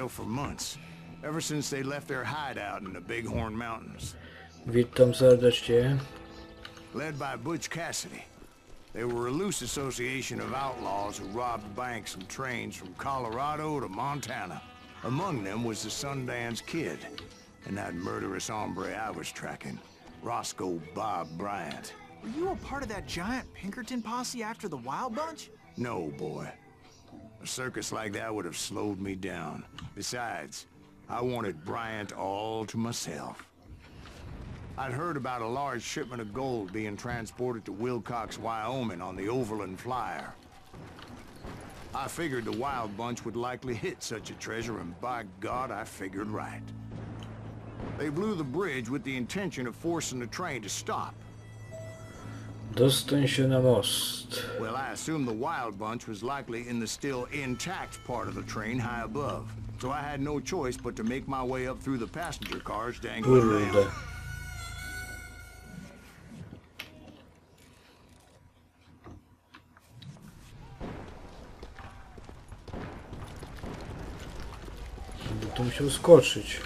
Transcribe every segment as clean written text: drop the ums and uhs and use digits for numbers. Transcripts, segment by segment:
for months, ever since they left their hideout in the Bighorn Mountains. Witam serdecznie. Led by Butch Cassidy, they were a loose association of outlaws who robbed banks and trains from Colorado to Montana. Among them was the Sundance Kid, and that murderous hombre I was tracking, Roscoe Bob Bryant. Were you a part of that giant Pinkerton posse after the Wild Bunch? No, boy. A circus like that would have slowed me down. Besides, I wanted Bryant all to myself. I'd heard about a large shipment of gold being transported to Wilcox, Wyoming on the Overland Flyer. I figured the Wild Bunch would likely hit such a treasure, and by God, I figured right. They blew the bridge with the intention of forcing the train to stop. Dostań się na most. Well, I assumed the Wild Bunch was likely in the still intact part of the train high above. So I had no choice but to make my way up through the passenger cars dangling Kurde. down. Będę tu musiał skoczyć.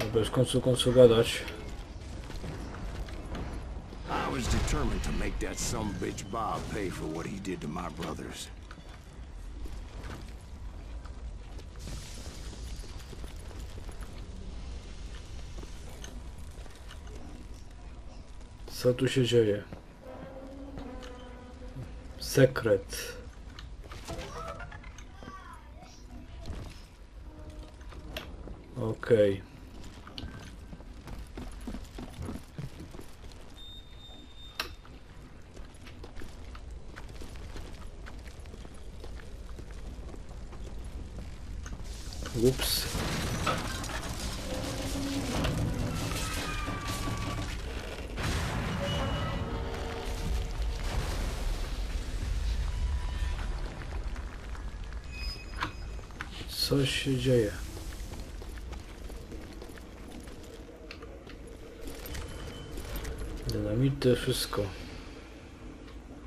Albo w końcu gadać. I was determined to make that sumbitch Bob pay for what he did to my brothers. Co tu się dzieje? Sekret. Okej. Ups. Coś się dzieje. Dynamity, wszystko.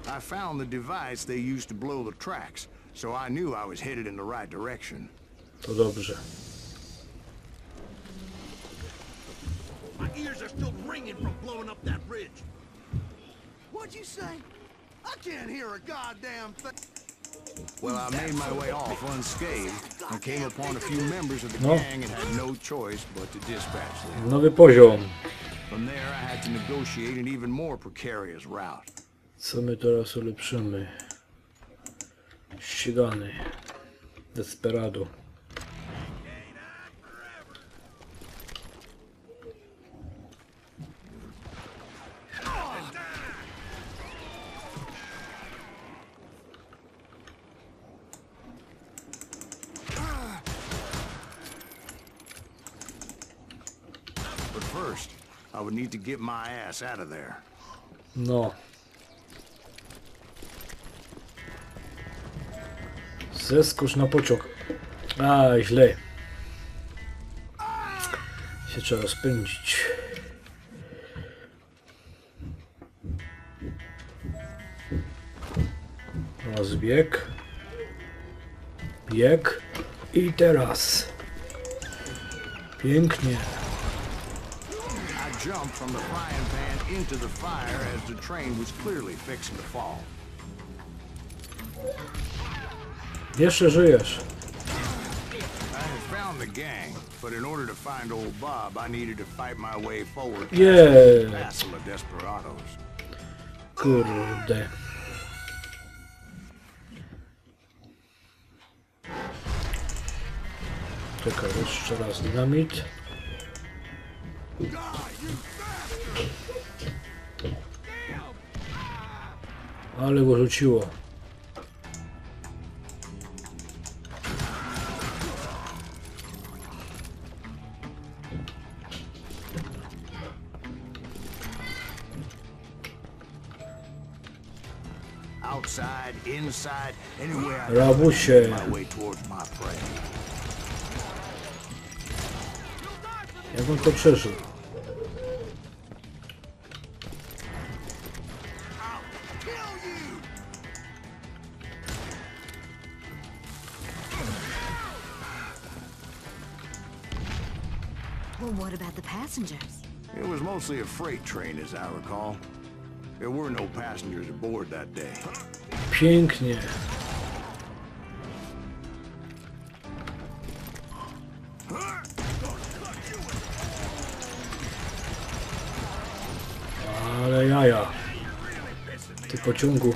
I found the device they used to blow the tracks, so I knew I was headed in the right direction. To dobrze. My ears are still ringing from blowing up that bridge. What'd you say? I can't hear a goddamn thing. Well, I made my way off unscathed and came upon a few members of the No. gang and had no choice but to dispatch them. Nowy poziom. From there, I had to negotiate an even more precarious route. Co my teraz ulepszymy? Ścigany. Desperado. But first, I would need to get my ass out of there. No. Zeskocz na pociąg. A, źle. Się trzeba spędzić. Rozbieg. Bieg. I teraz. Pięknie. I jumped from the frying pan into the fire as the train was clearly fixing to fall. Jeszcze żyjesz. I had found the gang, but in order to find old Bob, I needed to fight my way forward past Yeah. a passel of desperados. Kurde. Czekaj, jeszcze raz dynamit. Ale go rzuciło. Outside, inside, anywhere I Rabusie. could my way towards my prey. Jak on to przeżył? Well, what about the passengers? It was mostly a freight train, as I recall. There were no passengers aboard that day. Pięknie. Ale jaja. Ty pociągu.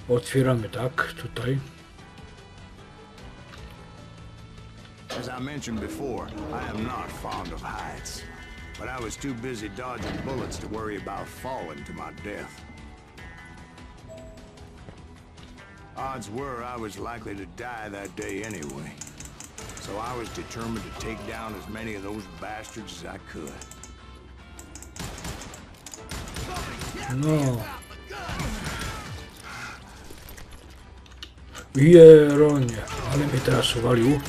Otwieramy tak, tutaj. As I mentioned before, I am not fond of heights. But I was too busy dodging bullets to worry about falling to my death. Odds were I was likely to die that day anyway. So I was determined to take down as many of those bastards as I could. No. Jeronie, ale mnie teraz uwalił.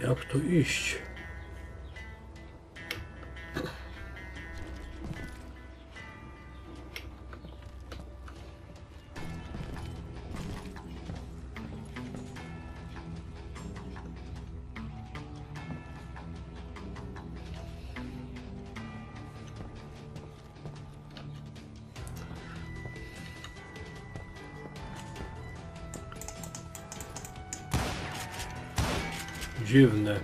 Jak tu iść? Dziwne.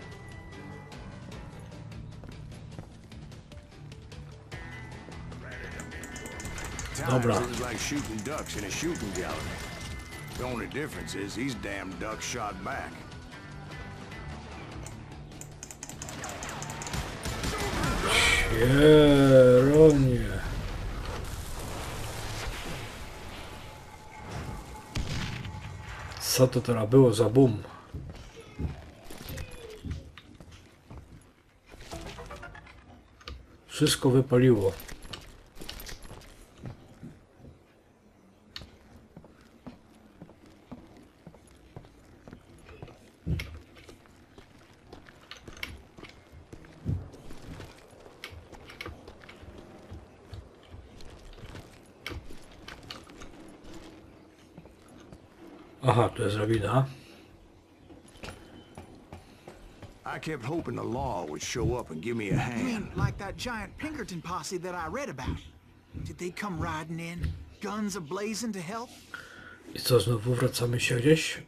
Dobra. It was like shooting ducks in a shooting gallery. The only difference is these damn ducks shot back. Jeronie. Co to teraz było za boom? Wszystko wypaliło. Aha, to jest drabina. I kept hoping the law would show up and give me a You hand. mean like that giant Pinkerton posse that I read about? Did they come riding in, guns a-blazing to help? I co, znowu wracamy się gdzieś?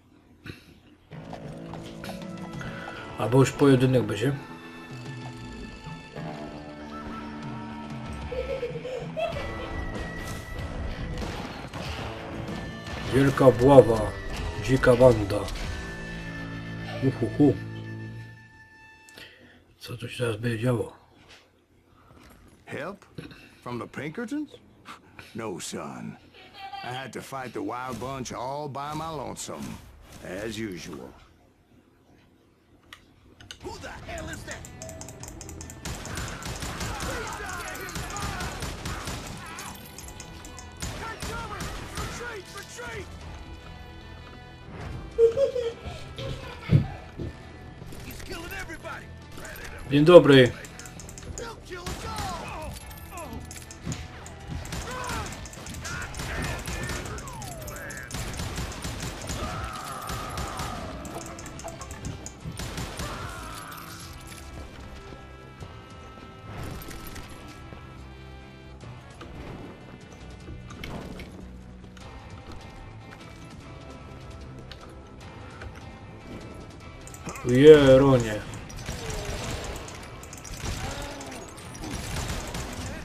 Albo już pojedynek będzie. Wielka obława, dzika banda. Uhuhu. Co tu się teraz będzie działo? Help? From the Pinkertons? No, son. I had to fight the wild bunch all by my lonesome, as usual. Who the hell is that? Retreat! Retreat! He's killing everybody. Dzień dobry. They'll kill us all! Jeronie.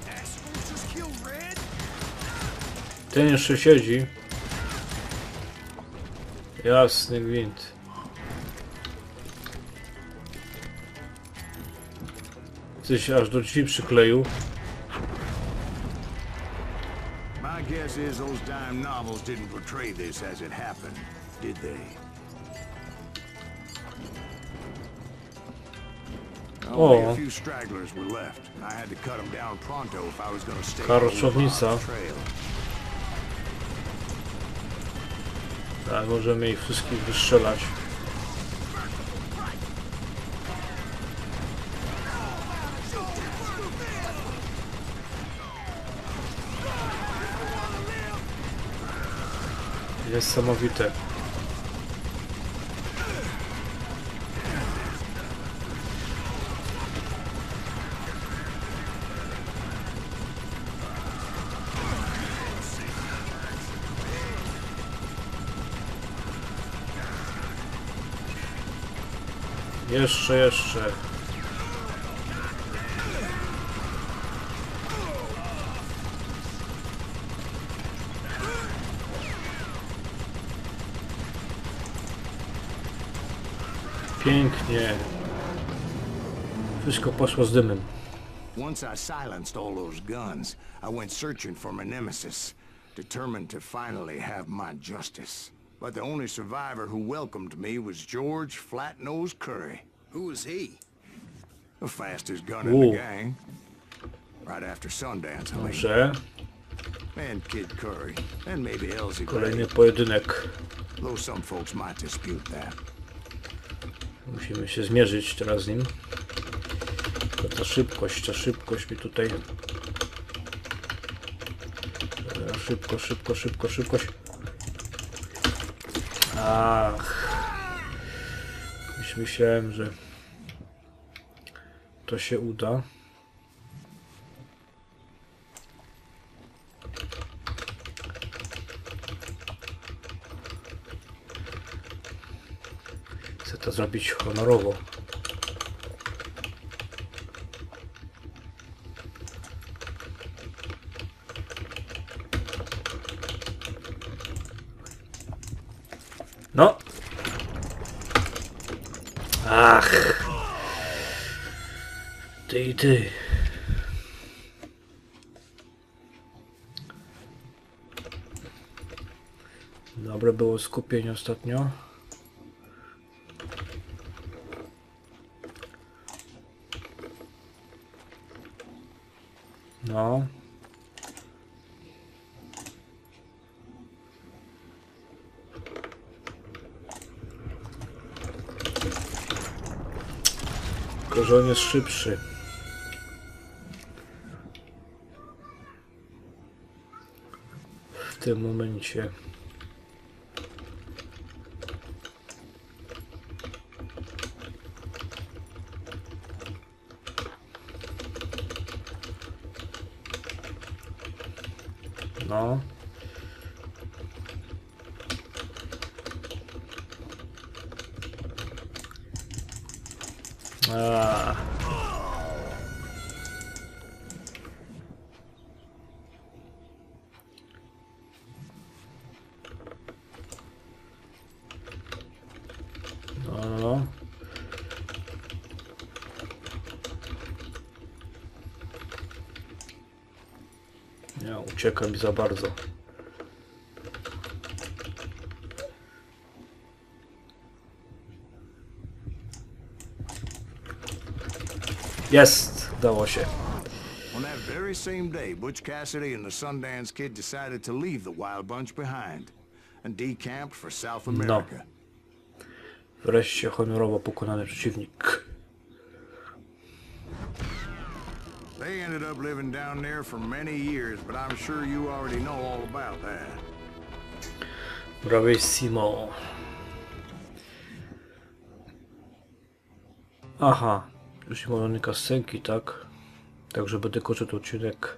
Assholes just killed Red? Ten jeszcze siedzi. Jasny gwint. Coś aż do drzwi przykleił. My guess is those dime novels didn't portray this as it happened, did they? Only a few stragglers were left. I had to cut them down pronto if I was going to stay Karczownica. on the trail. Ale możemy ich wszystkich wystrzelać. Niesamowite. Jeszcze. Pięknie. Wszystko poszło z dymem. Once I silenced all those guns, I went searching for my nemesis, determined to finally have my justice. But the only survivor who welcomed me was George Flat-Nosed Curry. Who was he? The fastest gun in the gang. Right after Sundance, I mean. Dobrze. And Kid Curry. And maybe Elsie Kolejny Gray. pojedynek. Though some folks might dispute that. Musimy się zmierzyć teraz z nim. Ta szybkość mi tutaj... Szybkość. Ach. Już myślałem, że to się uda. Chcę to zrobić honorowo. No. Ach. Ty. Dobre było skupienie ostatnio. No. Tylko że on jest szybszy. W tym momencie. No. No. Ja uciekam za bardzo. Jest! Udało się. On that very same day, Butch Cassidy and the Sundance Kid decided to leave the Wild Bunch behind and decamped for South America. Wreszcie honorowo pokonany przeciwnik. They ended up living down there for many years, but I'm sure you already know all about that. Bravissimo. Aha, już mamy kasenki, tak? Także będę kończył ten odcinek.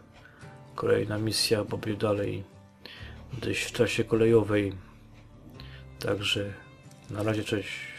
Kolejna misja, bo będzie dalej gdzieś w trasie kolejowej. Także na razie, cześć.